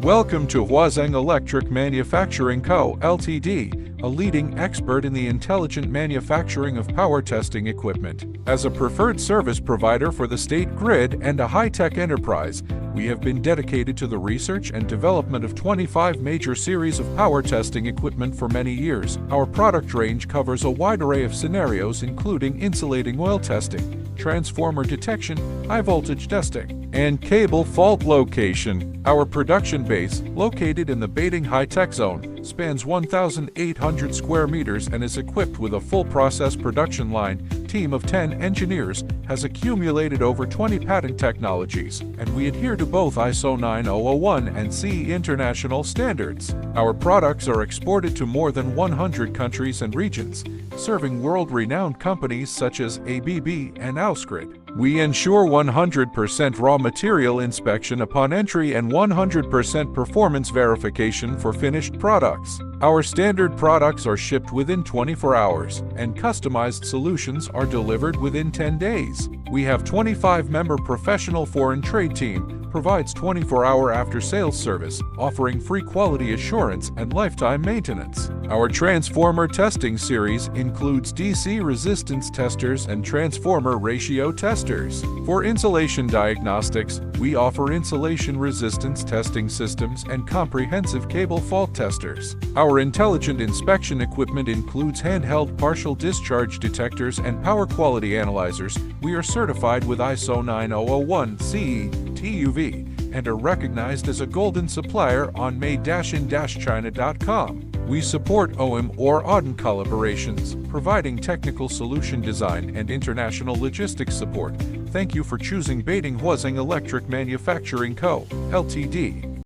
Welcome to Huazheng Electric Manufacturing Co., Ltd., a leading expert in the intelligent manufacturing of power testing equipment. As a preferred service provider for the state grid and a high-tech enterprise, we have been dedicated to the research and development of 25 major series of power testing equipment for many years. Our product range covers a wide array of scenarios including insulating oil testing, transformer detection, high-voltage testing, and cable fault location. Our production base, located in the Beijing High-Tech Zone, spans 1,800 square meters and is equipped with a full process production line. Team of 10 engineers has accumulated over 20 patent technologies, and we adhere to both ISO 9001 and CE international standards. Our products are exported to more than 100 countries and regions, serving world-renowned companies such as ABB and Ausgrid. We ensure 100% raw material inspection upon entry and 100% performance verification for finished products. Our standard products are shipped within 24 hours, and customized solutions are delivered within 10 days. We have 25-member professional foreign trade team, provides 24-hour after-sales service, offering free quality assurance and lifetime maintenance. Our transformer testing series includes DC resistance testers and transformer ratio testers. For insulation diagnostics, we offer insulation resistance testing systems and comprehensive cable fault testers. Our intelligent inspection equipment includes handheld partial discharge detectors and power quality analyzers. We are certified with ISO 9001 CE, TUV, and are recognized as a golden supplier on made-in-china.com. We support OEM or ODM collaborations, providing technical solution design and international logistics support. Thank you for choosing Beijing Huazheng Electric Manufacturing Co., Ltd.